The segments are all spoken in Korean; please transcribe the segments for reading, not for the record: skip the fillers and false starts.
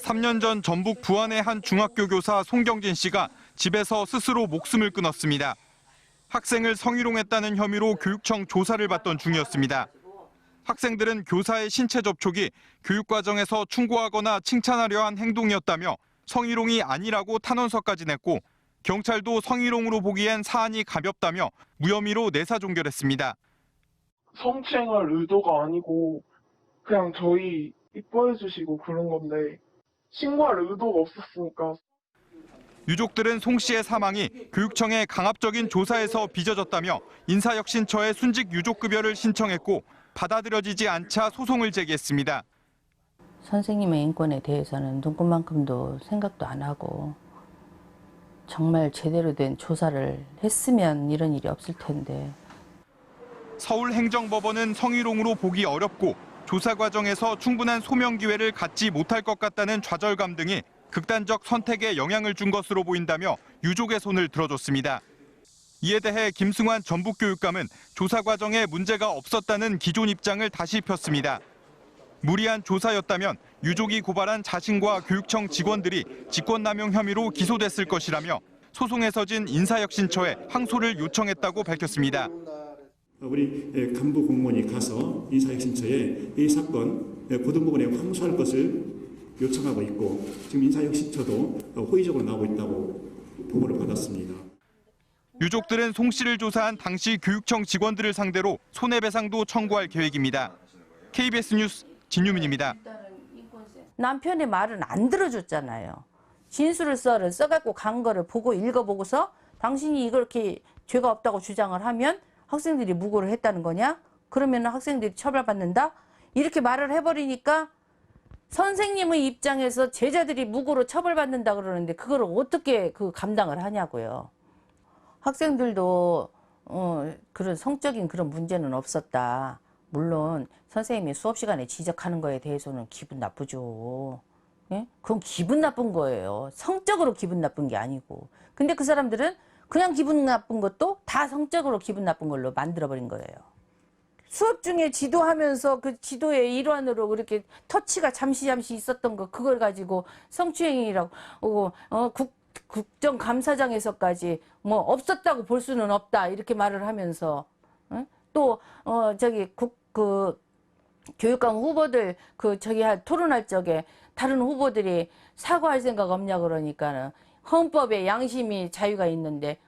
3년 전 전북 부안의 한 중학교 교사 송경진 씨가 집에서 스스로 목숨을 끊었습니다. 학생을 성희롱했다는 혐의로 교육청 조사를 받던 중이었습니다. 학생들은 교사의 신체 접촉이 교육과정에서 충고하거나 칭찬하려 한 행동이었다며 성희롱이 아니라고 탄원서까지 냈고 경찰도 성희롱으로 보기엔 사안이 가볍다며 무혐의로 내사 종결했습니다. 성추행할 의도가 아니고 그냥 저희 이뻐해 주시고 그런 건데 신고할 의도가 없었으니까. 유족들은 송 씨의 사망이 교육청의 강압적인 조사에서 빚어졌다며 인사혁신처에 순직 유족급여를 신청했고 받아들여지지 않자 소송을 제기했습니다. 선생님의 인권에 대해서는 눈꽃만큼도 생각도 안 하고 정말 제대로 된 조사를 했으면 이런 일이 없을 텐데. 서울행정법원은 성희롱으로 보기 어렵고 조사 과정에서 충분한 소명 기회를 갖지 못할 것 같다는 좌절감 등이 극단적 선택에 영향을 준 것으로 보인다며 유족의 손을 들어줬습니다. 이에 대해 김승환 전북교육감은 조사 과정에 문제가 없었다는 기존 입장을 다시 폈습니다. 무리한 조사였다면 유족이 고발한 자신과 교육청 직원들이 직권남용 혐의로 기소됐을 것이라며 소송에서 진 인사혁신처에 항소를 요청했다고 밝혔습니다. 우리 간부 공무원이 가서 인사혁신처에 이 사건 고등법원에 항소할 것을 요청하고 있고 지금 인사혁신처도 호의적으로 나오고 있다고 보고를 받았습니다. 유족들은 송 씨를 조사한 당시 교육청 직원들을 상대로 손해배상도 청구할 계획입니다. KBS 뉴스 진유민입니다. 남편의 말은 안 들어줬잖아요. 진술을 써갖고 간 거를 보고 읽어보고서 당신이 이렇게 죄가 없다고 주장을 하면 학생들이 무고를 했다는 거냐? 그러면 학생들이 처벌받는다? 이렇게 말을 해버리니까 선생님의 입장에서 제자들이 무고로 처벌받는다 그러는데 그걸 어떻게 감당을 하냐고요. 학생들도 그런 성적인 그런 문제는 없었다. 물론 선생님이 수업 시간에 지적하는 거에 대해서는 기분 나쁘죠. 예? 그건 기분 나쁜 거예요. 성적으로 기분 나쁜 게 아니고. 근데 그 사람들은 그냥 기분 나쁜 것도 다 성적으로 기분 나쁜 걸로 만들어버린 거예요. 수업 중에 지도하면서 그 지도의 일환으로 그렇게 터치가 잠시 있었던 거 그걸 가지고 성추행이라고 국정감사장에서까지 뭐 없었다고 볼 수는 없다 이렇게 말을 하면서 또 교육감 후보들 토론할 적에 다른 후보들이 사과할 생각 없냐 그러니까는 헌법에 양심이 자유가 있는데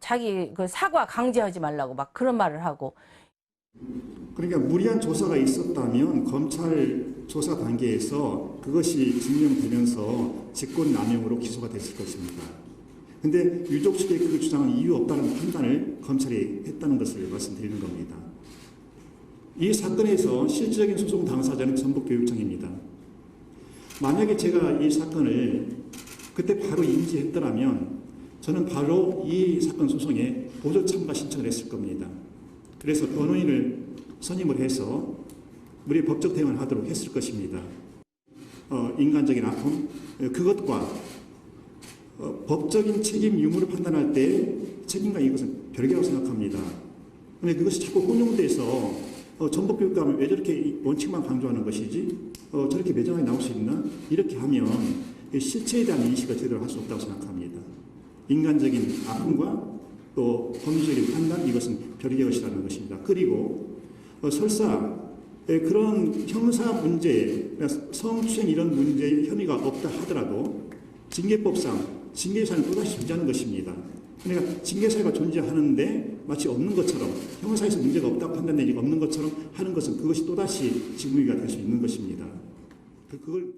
자기 그 사과 강제하지 말라고 막 그런 말을 하고. 그러니까 무리한 조사가 있었다면 검찰 조사 단계에서 그것이 증명되면서 직권남용으로 기소가 됐을 것입니다. 그런데 유족 측의 그 주장은 이유 없다는 판단을 검찰이 했다는 것을 말씀드리는 겁니다. 이 사건에서 실질적인 소송 당사자는 전북교육청입니다. 만약에 제가 이 사건을 그때 바로 인지했더라면 저는 바로 이 사건 소송에 보조 참가 신청을 했을 겁니다. 그래서 변호인을 선임을 해서 우리 법적 대응을 하도록 했을 것입니다. 인간적인 아픔, 그것과 법적인 책임 유무를 판단할 때 책임과 이것은 별개라고 생각합니다. 그런데 그것이 자꾸 혼용돼서 전북교육감은 왜 저렇게 원칙만 강조하는 것이지? 저렇게 매정하게 나올 수 있나? 이렇게 하면 실체에 대한 인식을 제대로 할 수 없다고 생각합니다. 인간적인 아픔과 또 법률적인 판단, 이것은 별개의 것이라는 것입니다. 그리고 설사 그런 형사 문제, 성추행 이런 문제의 혐의가 없다 하더라도 징계법상 징계사는 또다시 존재하는 것입니다. 그러니까 징계사유가 존재하는데 마치 없는 것처럼 형사에서 문제가 없다고 판단되지 없는 것처럼 하는 것은 그것이 또다시 직무유기가 될 수 있는 것입니다. 그걸